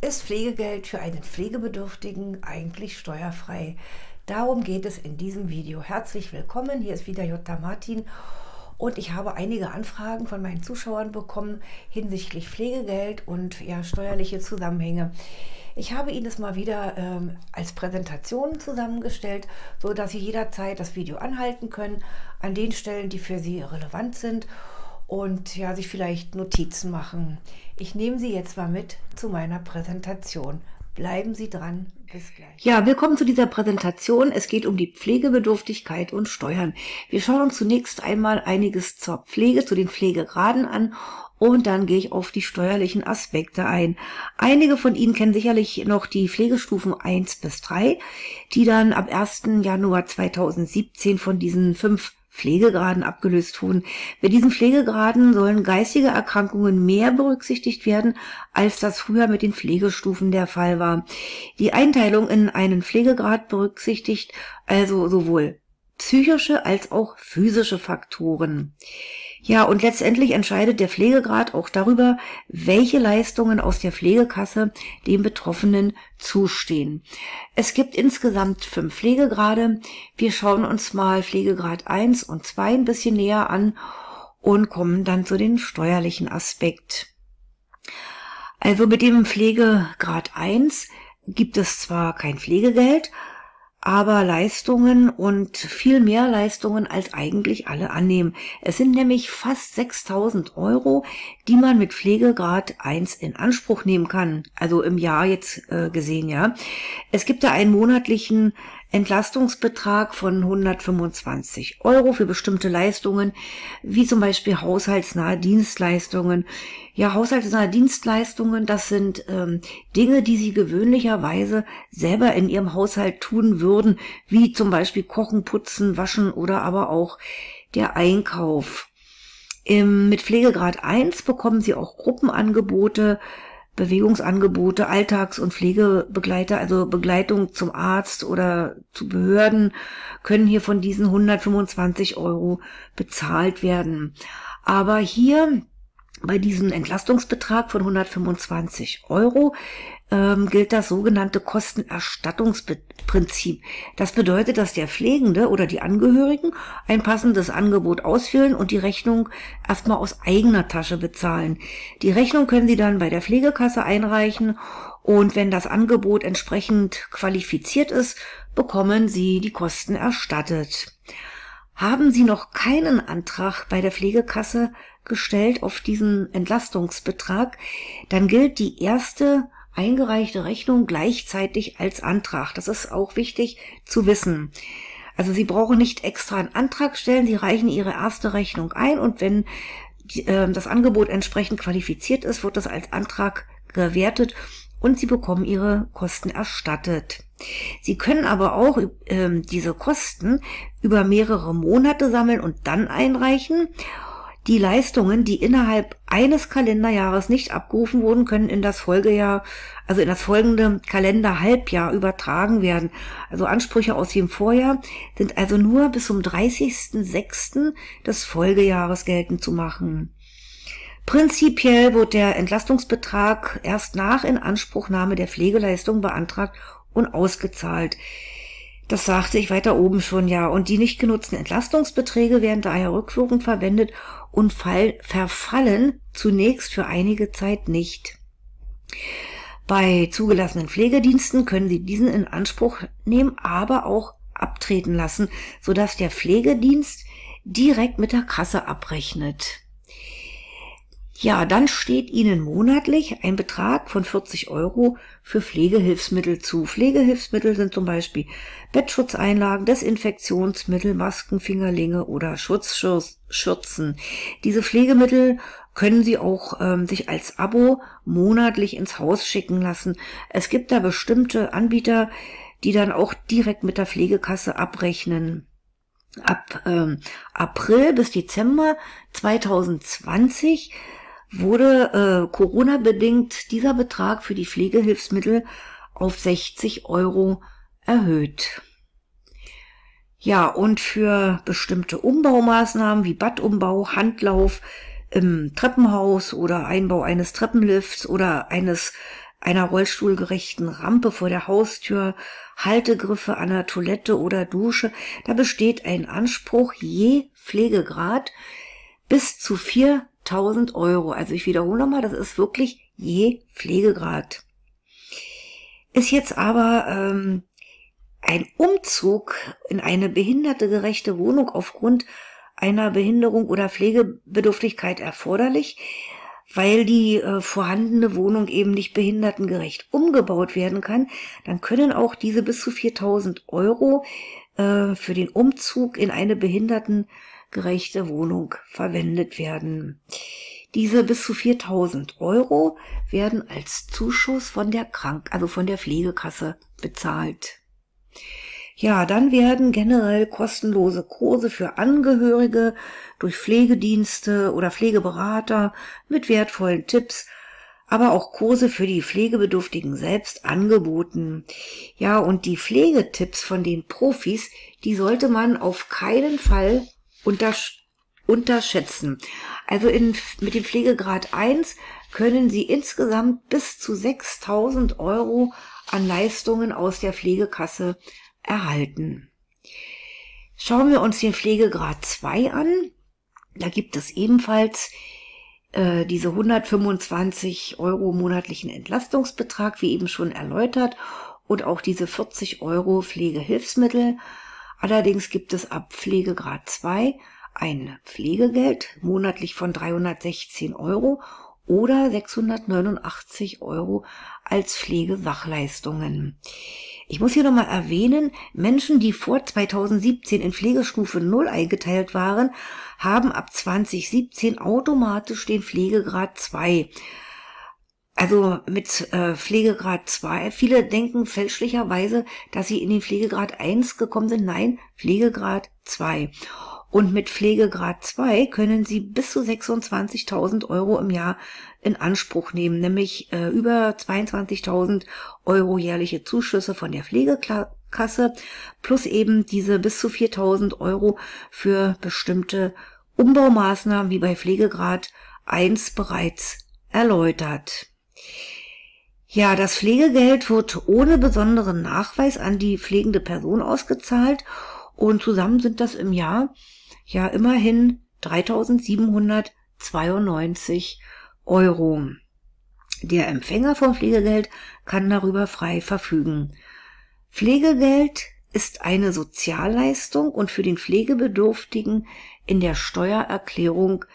Ist Pflegegeld für einen Pflegebedürftigen eigentlich steuerfrei? Darum geht es in diesem Video. Herzlich willkommen, hier ist wieder Jutta Martin und ich habe einige Anfragen von meinen Zuschauern bekommen hinsichtlich Pflegegeld und ja, steuerliche Zusammenhänge. Ich habe Ihnen das mal wieder als Präsentation zusammengestellt, so dass Sie jederzeit das Video anhalten können an den Stellen, die für Sie relevant sind und ja, sich vielleicht Notizen machen. Ich nehme Sie jetzt mal mit zu meiner Präsentation. Bleiben Sie dran, bis gleich. Ja, willkommen zu dieser Präsentation. Es geht um die Pflegebedürftigkeit und Steuern. Wir schauen uns zunächst einmal einiges zur Pflege, zu den Pflegegraden an und dann gehe ich auf die steuerlichen Aspekte ein. Einige von Ihnen kennen sicherlich noch die Pflegestufen 1 bis 3, die dann ab 1. Januar 2017 von diesen 5 Pflegegraden abgelöst wurden. Bei diesen Pflegegraden sollen geistige Erkrankungen mehr berücksichtigt werden, als das früher mit den Pflegestufen der Fall war. Die Einteilung in einen Pflegegrad berücksichtigt also sowohl psychische als auch physische Faktoren. Ja, und letztendlich entscheidet der Pflegegrad auch darüber, welche Leistungen aus der Pflegekasse dem Betroffenen zustehen. Es gibt insgesamt 5 Pflegegrade. Wir schauen uns mal Pflegegrad 1 und 2 ein bisschen näher an und kommen dann zu den steuerlichen Aspekt. Also mit dem Pflegegrad 1 gibt es zwar kein Pflegegeld, aber Leistungen und viel mehr Leistungen als eigentlich alle annehmen. Es sind nämlich fast 6.000 €, die man mit Pflegegrad 1 in Anspruch nehmen kann. Also im Jahr jetzt gesehen, ja. Es gibt da einen monatlichen Entlastungsbetrag von 125 € für bestimmte Leistungen, wie zum Beispiel haushaltsnahe Dienstleistungen. Ja, haushaltsnahe Dienstleistungen, das sind Dinge, die Sie gewöhnlicherweise selber in Ihrem Haushalt tun würden, wie zum Beispiel Kochen, Putzen, Waschen oder aber auch der Einkauf. Mit Pflegegrad 1 bekommen Sie auch Gruppenangebote, Bewegungsangebote, Alltags- und Pflegebegleiter, also Begleitung zum Arzt oder zu Behörden, können hier von diesen 125 € bezahlt werden. Aber hier bei diesem Entlastungsbetrag von 125 € gilt das sogenannte Kostenerstattungsprinzip. Das bedeutet, dass der Pflegende oder die Angehörigen ein passendes Angebot ausfüllen und die Rechnung erstmal aus eigener Tasche bezahlen. Die Rechnung können Sie dann bei der Pflegekasse einreichen und wenn das Angebot entsprechend qualifiziert ist, bekommen Sie die Kosten erstattet. Haben Sie noch keinen Antrag bei der Pflegekasse gestellt auf diesen Entlastungsbetrag, dann gilt die erste eingereichte Rechnung gleichzeitig als Antrag. Das ist auch wichtig zu wissen. Also Sie brauchen nicht extra einen Antrag stellen, Sie reichen Ihre erste Rechnung ein und wenn das Angebot entsprechend qualifiziert ist, wird das als Antrag gewertet und Sie bekommen Ihre Kosten erstattet. Sie können aber auch diese Kosten über mehrere Monate sammeln und dann einreichen. Die Leistungen, die innerhalb eines Kalenderjahres nicht abgerufen wurden, können in das Folgejahr, also in das folgende Kalenderhalbjahr übertragen werden. Also Ansprüche aus dem Vorjahr sind also nur bis zum 30.06. des Folgejahres geltend zu machen. Prinzipiell wird der Entlastungsbetrag erst nach Inanspruchnahme der Pflegeleistung beantragt und ausgezahlt. Das sagte ich weiter oben schon, ja. Und die nicht genutzten Entlastungsbeträge werden daher rückwirkend verwendet und verfallen zunächst für einige Zeit nicht. Bei zugelassenen Pflegediensten können Sie diesen in Anspruch nehmen, aber auch abtreten lassen, sodass der Pflegedienst direkt mit der Kasse abrechnet. Ja, dann steht Ihnen monatlich ein Betrag von 40 € für Pflegehilfsmittel zu. Pflegehilfsmittel sind zum Beispiel Bettschutzeinlagen, Desinfektionsmittel, Masken, Fingerlinge oder Schutzschürzen. Diese Pflegemittel können Sie auch sich als Abo monatlich ins Haus schicken lassen. Es gibt da bestimmte Anbieter, die dann auch direkt mit der Pflegekasse abrechnen. Ab April bis Dezember 2020 wurde Corona-bedingt dieser Betrag für die Pflegehilfsmittel auf 60 € erhöht. Ja, und für bestimmte Umbaumaßnahmen wie Badumbau, Handlauf im Treppenhaus oder Einbau eines Treppenlifts oder eines einer rollstuhlgerechten Rampe vor der Haustür, Haltegriffe an der Toilette oder Dusche. Da besteht ein Anspruch je Pflegegrad bis zu 4.000 Euro. Also ich wiederhole nochmal, das ist wirklich je Pflegegrad. Ist jetzt aber ein Umzug in eine behindertengerechte Wohnung aufgrund einer Behinderung oder Pflegebedürftigkeit erforderlich, weil die vorhandene Wohnung eben nicht behindertengerecht umgebaut werden kann, dann können auch diese bis zu 4.000 Euro für den Umzug in eine behindertengerechte Wohnung verwendet werden. Diese bis zu 4.000 Euro werden als Zuschuss von der von der Pflegekasse bezahlt. Ja, dann werden generell kostenlose Kurse für Angehörige durch Pflegedienste oder Pflegeberater mit wertvollen Tipps, aber auch Kurse für die Pflegebedürftigen selbst angeboten. Ja, und die Pflegetipps von den Profis, die sollte man auf keinen Fall unterschätzen. Also mit dem Pflegegrad 1 können Sie insgesamt bis zu 6.000 Euro an Leistungen aus der Pflegekasse erhalten. Schauen wir uns den Pflegegrad 2 an. Da gibt es ebenfalls diese 125 Euro monatlichen Entlastungsbetrag, wie eben schon erläutert, und auch diese 40 Euro Pflegehilfsmittel. Allerdings gibt es ab Pflegegrad 2 ein Pflegegeld monatlich von 316 Euro oder 689 Euro als Pflegesachleistungen. Ich muss hier nochmal erwähnen, Menschen, die vor 2017 in Pflegestufe 0 eingeteilt waren, haben ab 2017 automatisch den Pflegegrad 2. Also mit Pflegegrad 2. Viele denken fälschlicherweise, dass sie in den Pflegegrad 1 gekommen sind. Nein, Pflegegrad 2. Und mit Pflegegrad 2 können Sie bis zu 26.000 Euro im Jahr in Anspruch nehmen, nämlich über 22.000 Euro jährliche Zuschüsse von der Pflegekasse plus eben diese bis zu 4.000 Euro für bestimmte Umbaumaßnahmen, wie bei Pflegegrad 1 bereits erläutert. Ja, das Pflegegeld wird ohne besonderen Nachweis an die pflegende Person ausgezahlt und zusammen sind das im Jahr ja immerhin 3.792 Euro. Der Empfänger vom Pflegegeld kann darüber frei verfügen. Pflegegeld ist eine Sozialleistung und für den Pflegebedürftigen in der Steuererklärung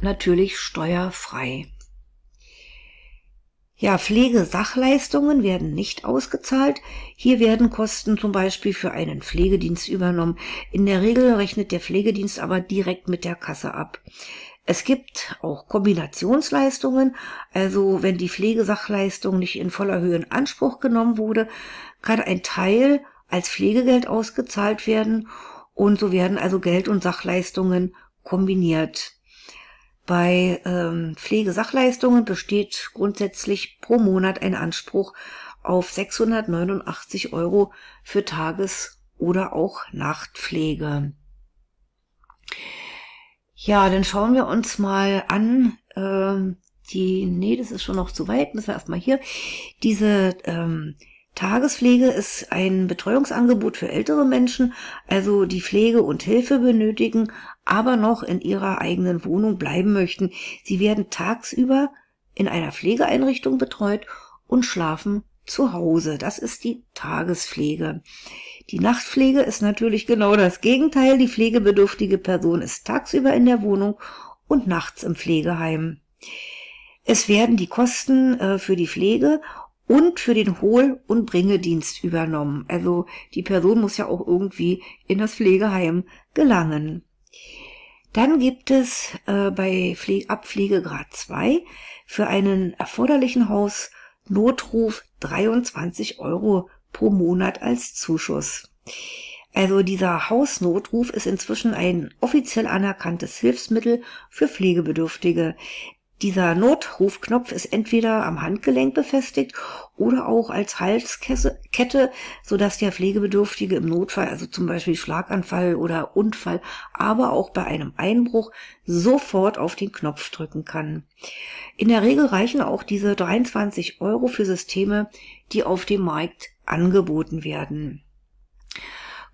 natürlich steuerfrei. Ja, Pflegesachleistungen werden nicht ausgezahlt. Hier werden Kosten zum Beispiel für einen Pflegedienst übernommen. In der Regel rechnet der Pflegedienst aber direkt mit der Kasse ab. Es gibt auch Kombinationsleistungen, also wenn die Pflegesachleistung nicht in voller Höhe in Anspruch genommen wurde, kann ein Teil als Pflegegeld ausgezahlt werden und so werden also Geld- und Sachleistungen kombiniert. Bei Pflegesachleistungen besteht grundsätzlich pro Monat ein Anspruch auf 689 Euro für Tages- oder auch Nachtpflege. Ja, dann schauen wir uns mal an, das ist schon noch zu weit, müssen wir erstmal hier. Diese Tagespflege ist ein Betreuungsangebot für ältere Menschen, also die Pflege und Hilfe benötigen, aber noch in ihrer eigenen Wohnung bleiben möchten. Sie werden tagsüber in einer Pflegeeinrichtung betreut und schlafen zu Hause. Das ist die Tagespflege. Die Nachtpflege ist natürlich genau das Gegenteil. Die pflegebedürftige Person ist tagsüber in der Wohnung und nachts im Pflegeheim. Es werden die Kosten für die Pflege und für den Hohl- und Bringedienst übernommen. Also die Person muss ja auch irgendwie in das Pflegeheim gelangen. Dann gibt es ab Pflegegrad 2 für einen erforderlichen Hausnotruf 23 Euro pro Monat als Zuschuss. Also dieser Hausnotruf ist inzwischen ein offiziell anerkanntes Hilfsmittel für Pflegebedürftige. Dieser Notrufknopf ist entweder am Handgelenk befestigt oder auch als Halskette, sodass der Pflegebedürftige im Notfall, also zum Beispiel Schlaganfall oder Unfall, aber auch bei einem Einbruch sofort auf den Knopf drücken kann. In der Regel reichen auch diese 23 € für Systeme, die auf dem Markt angeboten werden.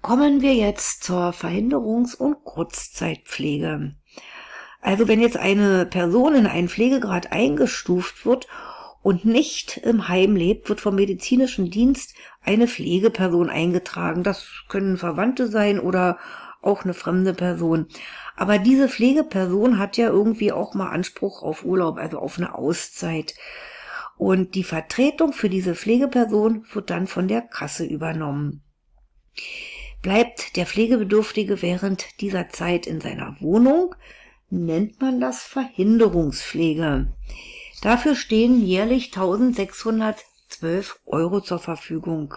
Kommen wir jetzt zur Verhinderungs- und Kurzzeitpflege. Also wenn jetzt eine Person in einen Pflegegrad eingestuft wird und nicht im Heim lebt, wird vom medizinischen Dienst eine Pflegeperson eingetragen. Das können Verwandte sein oder auch eine fremde Person. Aber diese Pflegeperson hat ja irgendwie auch mal Anspruch auf Urlaub, also auf eine Auszeit. Und die Vertretung für diese Pflegeperson wird dann von der Kasse übernommen. Bleibt der Pflegebedürftige während dieser Zeit in seiner Wohnung, nennt man das Verhinderungspflege. Dafür stehen jährlich 1.612 € zur Verfügung.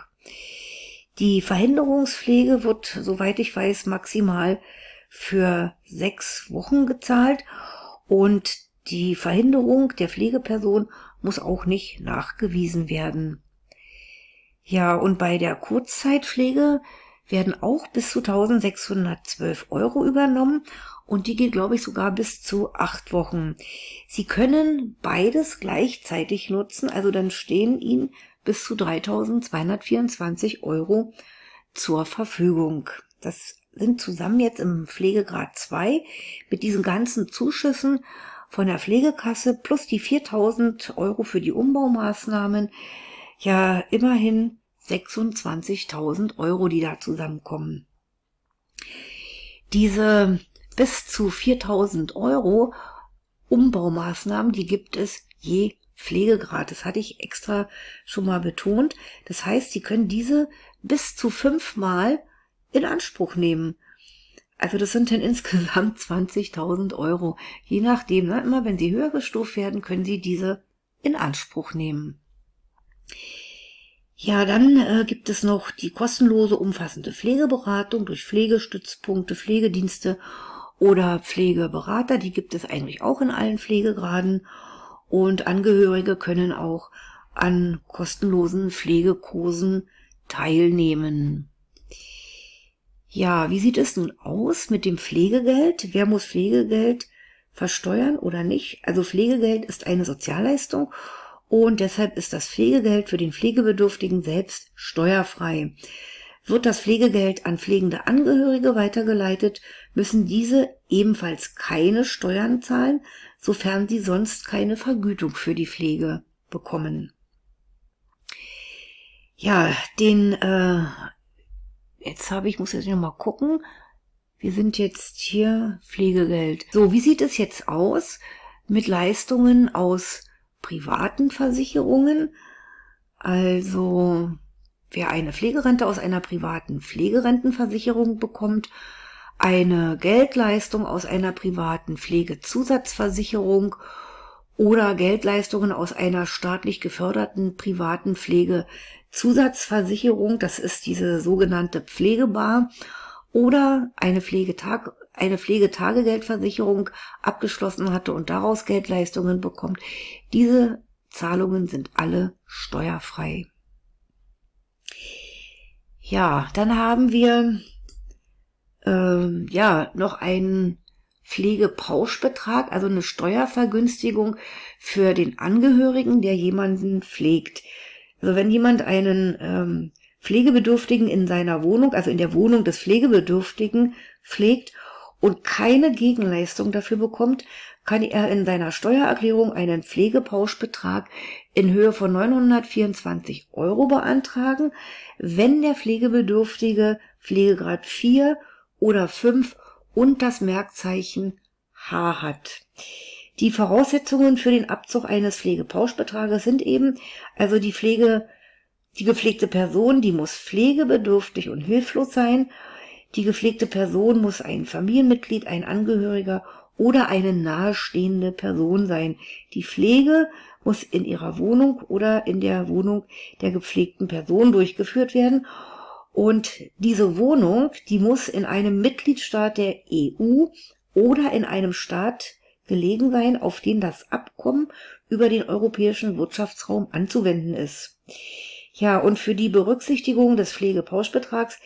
Die Verhinderungspflege wird, soweit ich weiß, maximal für 6 Wochen gezahlt und die Verhinderung der Pflegeperson muss auch nicht nachgewiesen werden. Ja, und bei der Kurzzeitpflege werden auch bis zu 1.612 € übernommen und die geht, glaube ich, sogar bis zu 8 Wochen. Sie können beides gleichzeitig nutzen, also dann stehen Ihnen bis zu 3.224 € zur Verfügung. Das sind zusammen jetzt im Pflegegrad 2 mit diesen ganzen Zuschüssen von der Pflegekasse plus die 4.000 € für die Umbaumaßnahmen, ja immerhin 26.000 €, die da zusammenkommen. Diese bis zu 4.000 € Umbaumaßnahmen, die gibt es je Pflegegrad. Das hatte ich extra schon mal betont. Das heißt, Sie können diese bis zu 5 Mal in Anspruch nehmen. Also das sind dann insgesamt 20.000 €. Je nachdem, ne? Immer wenn Sie höher gestuft werden, können Sie diese in Anspruch nehmen. Ja, dann gibt es noch die kostenlose umfassende Pflegeberatung durch Pflegestützpunkte, Pflegedienste oder Pflegeberater. Die gibt es eigentlich auch in allen Pflegegraden und Angehörige können auch an kostenlosen Pflegekursen teilnehmen. Ja, wie sieht es nun aus mit dem Pflegegeld? Wer muss Pflegegeld versteuern oder nicht? Also Pflegegeld ist eine Sozialleistung und deshalb ist das Pflegegeld für den Pflegebedürftigen selbst steuerfrei. Wird das Pflegegeld an pflegende Angehörige weitergeleitet, müssen diese ebenfalls keine Steuern zahlen, sofern sie sonst keine Vergütung für die Pflege bekommen. Ja, muss jetzt noch mal gucken. Wir sind jetzt hier Pflegegeld. So, wie sieht es jetzt aus mit Leistungen aus privaten Versicherungen? Also, wer eine Pflegerente aus einer privaten Pflegerentenversicherung bekommt, eine Geldleistung aus einer privaten Pflegezusatzversicherung oder Geldleistungen aus einer staatlich geförderten privaten Pflegezusatzversicherung, das ist diese sogenannte Pflegebar, oder eine Pflegetagegeldversicherung abgeschlossen hatte und daraus Geldleistungen bekommt. Diese Zahlungen sind alle steuerfrei. Ja, dann haben wir noch einen Pflegepauschbetrag, also eine Steuervergünstigung für den Angehörigen, der jemanden pflegt. Also wenn jemand einen Pflegebedürftigen in seiner Wohnung, also in der Wohnung des Pflegebedürftigen pflegt und keine Gegenleistung dafür bekommt, kann er in seiner Steuererklärung einen Pflegepauschbetrag in Höhe von 924 € beantragen, wenn der Pflegebedürftige Pflegegrad 4 oder 5 und das Merkzeichen H hat. Die Voraussetzungen für den Abzug eines Pflegepauschbetrages sind eben, also die gepflegte Person, die muss pflegebedürftig und hilflos sein. Die gepflegte Person muss ein Familienmitglied, ein Angehöriger oder eine nahestehende Person sein. Die Pflege muss in ihrer Wohnung oder in der Wohnung der gepflegten Person durchgeführt werden. Und diese Wohnung, die muss in einem Mitgliedstaat der EU oder in einem Staat gelegen sein, auf den das Abkommen über den Europäischen Wirtschaftsraum anzuwenden ist. Ja, und für die Berücksichtigung des Pflegepauschbetrags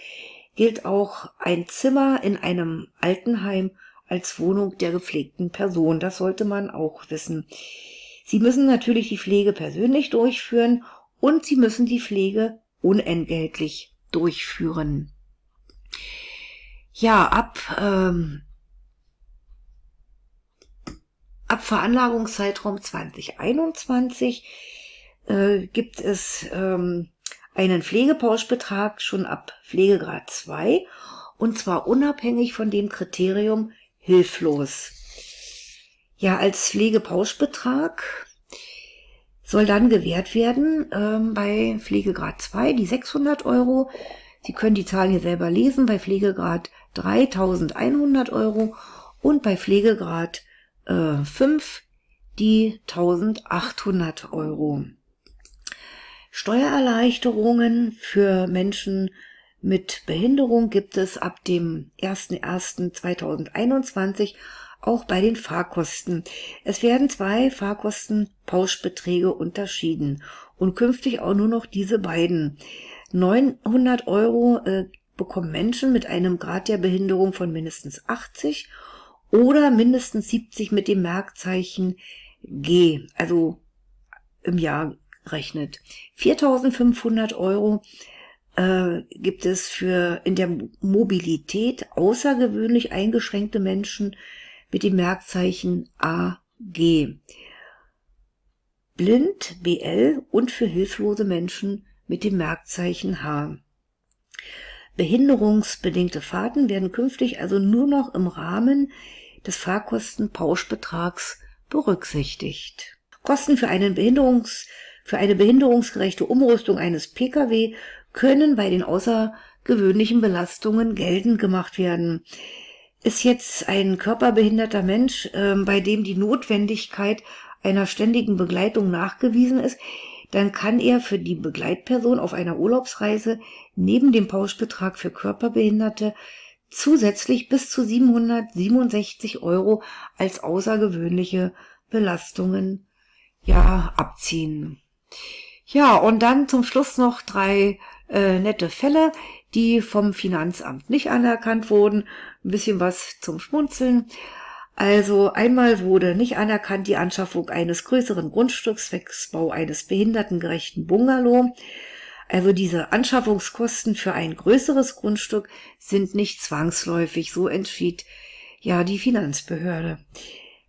gilt auch ein Zimmer in einem Altenheim als Wohnung der gepflegten Person. Das sollte man auch wissen. Sie müssen natürlich die Pflege persönlich durchführen und Sie müssen die Pflege unentgeltlich durchführen. Ja, ab Veranlagungszeitraum 2021 gibt es einen Pflegepauschbetrag schon ab Pflegegrad 2 und zwar unabhängig von dem Kriterium hilflos. Ja, als Pflegepauschbetrag soll dann gewährt werden bei Pflegegrad 2 die 600 €. Sie können die Zahlen hier selber lesen, bei Pflegegrad 3 1.100 € und bei Pflegegrad 5 die 1.800 €. Steuererleichterungen für Menschen mit Behinderung gibt es ab dem 01.01.2021 auch bei den Fahrkosten. Es werden 2 Fahrkostenpauschbeträge unterschieden und künftig auch nur noch diese beiden. 900 € bekommen Menschen mit einem Grad der Behinderung von mindestens 80 oder mindestens 70 mit dem Merkzeichen G, also im Jahr gerechnet. 4.500 € gibt es für in der Mobilität außergewöhnlich eingeschränkte Menschen mit dem Merkzeichen AG. Blind, BL und für hilflose Menschen mit dem Merkzeichen H. Behinderungsbedingte Fahrten werden künftig also nur noch im Rahmen des Fahrkostenpauschbetrags berücksichtigt. Kosten für eine behinderungsgerechte Umrüstung eines Pkw können bei den außergewöhnlichen Belastungen geltend gemacht werden. Ist jetzt ein körperbehinderter Mensch, bei dem die Notwendigkeit einer ständigen Begleitung nachgewiesen ist, dann kann er für die Begleitperson auf einer Urlaubsreise neben dem Pauschbetrag für Körperbehinderte zusätzlich bis zu 767 € als außergewöhnliche Belastungen abziehen. Ja, und dann zum Schluss noch 3 nette Fälle, die vom Finanzamt nicht anerkannt wurden. Ein bisschen was zum Schmunzeln. Also einmal wurde nicht anerkannt die Anschaffung eines größeren Grundstücks zwecks Bau eines behindertengerechten Bungalow. Also diese Anschaffungskosten für ein größeres Grundstück sind nicht zwangsläufig, so entschied ja die Finanzbehörde.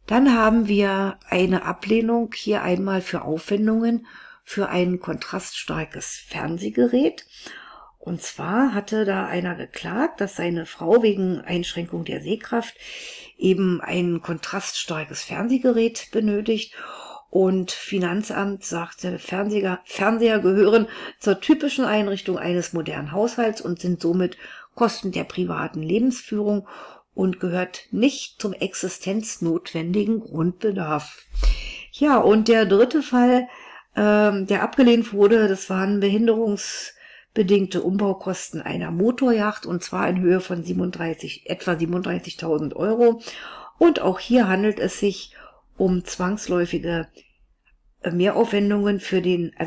Dann haben wir eine Ablehnung hier einmal für Aufwendungen für ein kontraststarkes Fernsehgerät. Und zwar hatte da einer geklagt, dass seine Frau wegen Einschränkung der Sehkraft eben ein kontraststarkes Fernsehgerät benötigt. Und Finanzamt sagte, Fernseher gehören zur typischen Einrichtung eines modernen Haushalts und sind somit Kosten der privaten Lebensführung und gehört nicht zum existenznotwendigen Grundbedarf. Ja, und der dritte Fall, der abgelehnt wurde, das waren behinderungsbedingte Umbaukosten einer Motoryacht und zwar in Höhe von etwa 37.000 €. Und auch hier handelt es sich um zwangsläufige Mehraufwendungen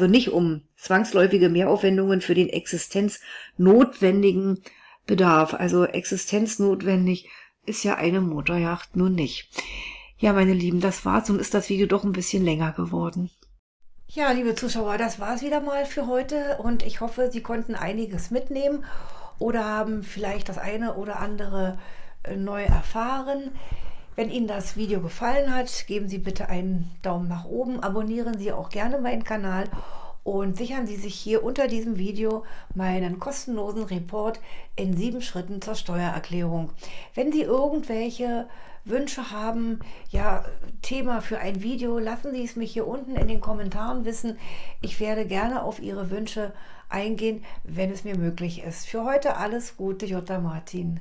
nicht um zwangsläufige Mehraufwendungen für den existenznotwendigen Bedarf. Also existenznotwendig ist ja eine Motoryacht nun nicht. Ja, meine Lieben, das war's. Nun ist das Video doch ein bisschen länger geworden. Ja, liebe Zuschauer, das war's wieder mal für heute und ich hoffe, Sie konnten einiges mitnehmen oder haben vielleicht das eine oder andere neu erfahren. Wenn Ihnen das Video gefallen hat, geben Sie bitte einen Daumen nach oben, abonnieren Sie auch gerne meinen Kanal und sichern Sie sich hier unter diesem Video meinen kostenlosen Report in 7 Schritten zur Steuererklärung. Wenn Sie irgendwelche Wünsche haben, ja, Thema für ein Video, lassen Sie es mich hier unten in den Kommentaren wissen. Ich werde gerne auf Ihre Wünsche eingehen, wenn es mir möglich ist. Für heute alles Gute, Jutta Martin.